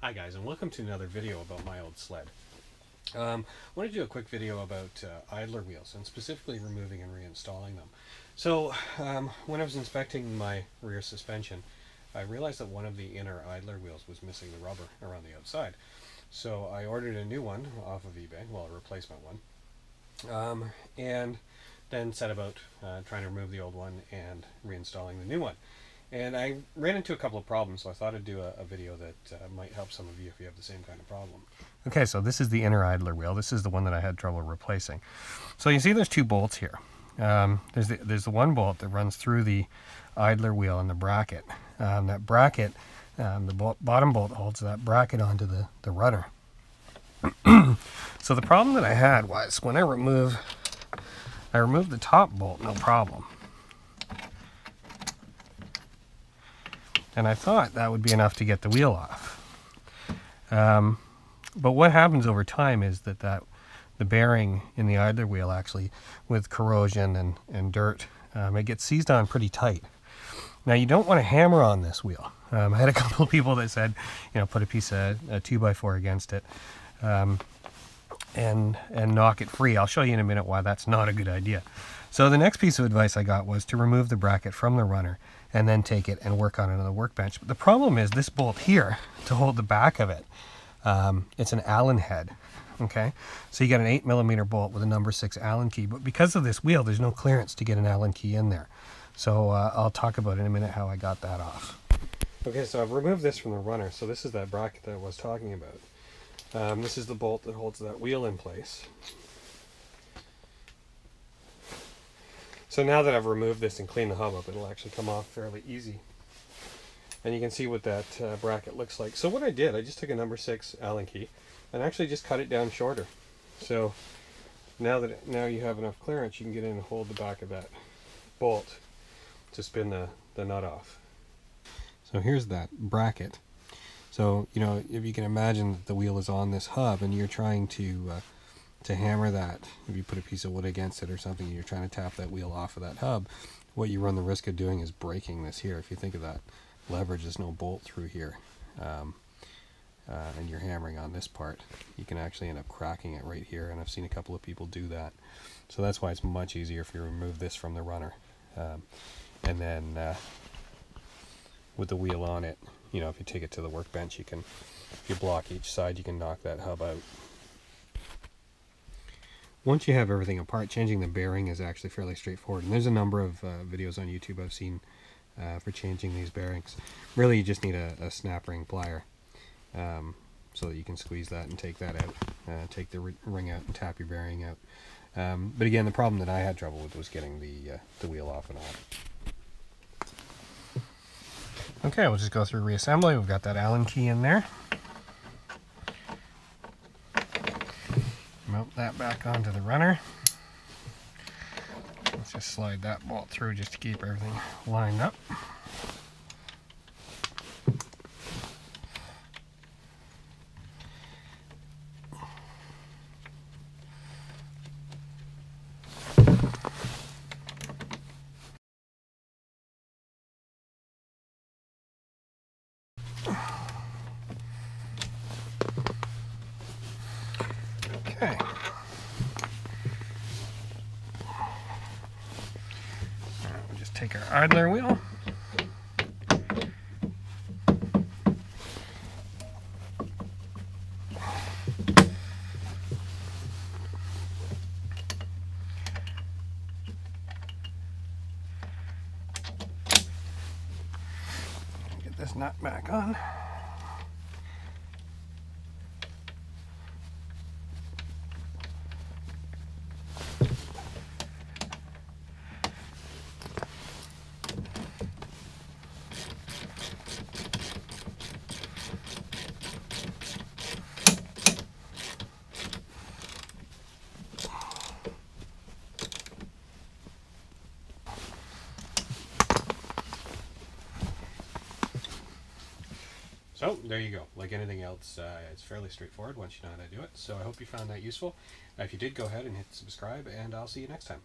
Hi guys, and welcome to another video about my old sled. I want to do a quick video about idler wheels, and specifically removing and reinstalling them. So when I was inspecting my rear suspension, I realized that one of the inner idler wheels was missing the rubber around the outside. So I ordered a new one off of eBay, well, a replacement one, and then set about trying to remove the old one and reinstalling the new one. And I ran into a couple of problems, so I thought I'd do a video that might help some of you if you have the same kind of problem. Okay, so this is the inner idler wheel. This is the one that I had trouble replacing. So you see there's two bolts here. There's the one bolt that runs through the idler wheel and the bracket. That bracket, the bottom bolt holds that bracket onto the rudder. So the problem that I had was when I removed the top bolt, no problem. And I thought that would be enough to get the wheel off. But what happens over time is that the bearing in the idler wheel actually, with corrosion and dirt, it gets seized on pretty tight. Now you don't want to hammer on this wheel. I had a couple of people that said, put a piece of a 2x4 against it and knock it free. I'll show you in a minute why that's not a good idea. So the next piece of advice I got was to remove the bracket from the runner and then take it and work on it on the workbench. But the problem is this bolt here, to hold the back of it, it's an Allen head. Okay, so you got an 8mm bolt with a number 6 Allen key, but because of this wheel, there's no clearance to get an Allen key in there. So I'll talk about in a minute how I got that off. Okay, so I've removed this from the runner. So this is that bracket that I was talking about. This is the bolt that holds that wheel in place. So now that I've removed this and cleaned the hub up, it'll actually come off fairly easy. And you can see what that bracket looks like. So what I did, I just took a number 6 Allen key and actually just cut it down shorter. So now you have enough clearance, you can get in and hold the back of that bolt to spin the nut off. So here's that bracket. So, if you can imagine that the wheel is on this hub and you're trying to hammer that, if you put a piece of wood against it or something and you're trying to tap that wheel off of that hub, what you run the risk of doing is breaking this here. If you think of that leverage, there's no bolt through here, and you're hammering on this part, you can actually end up cracking it right here, and I've seen a couple of people do that. So that's why it's much easier if you remove this from the runner, and then with the wheel on it, if you take it to the workbench, if you block each side, you can knock that hub out. Once you have everything apart, changing the bearing is actually fairly straightforward. And there's a number of videos on YouTube I've seen for changing these bearings. Really, you just need a snap ring plier so that you can squeeze that and take that out. Take the ring out and tap your bearing out. But again, the problem that I had trouble with was getting the wheel off and on. Okay, we'll just go through reassembly. We've got that Allen key in there. Mount that back onto the runner. Let's just slide that bolt through just to keep everything lined up. Okay. We'll just take our idler wheel. Get this nut back on. So there you go. Like anything else, it's fairly straightforward once you know how to do it. So I hope you found that useful. If you did, go ahead and hit subscribe, and I'll see you next time.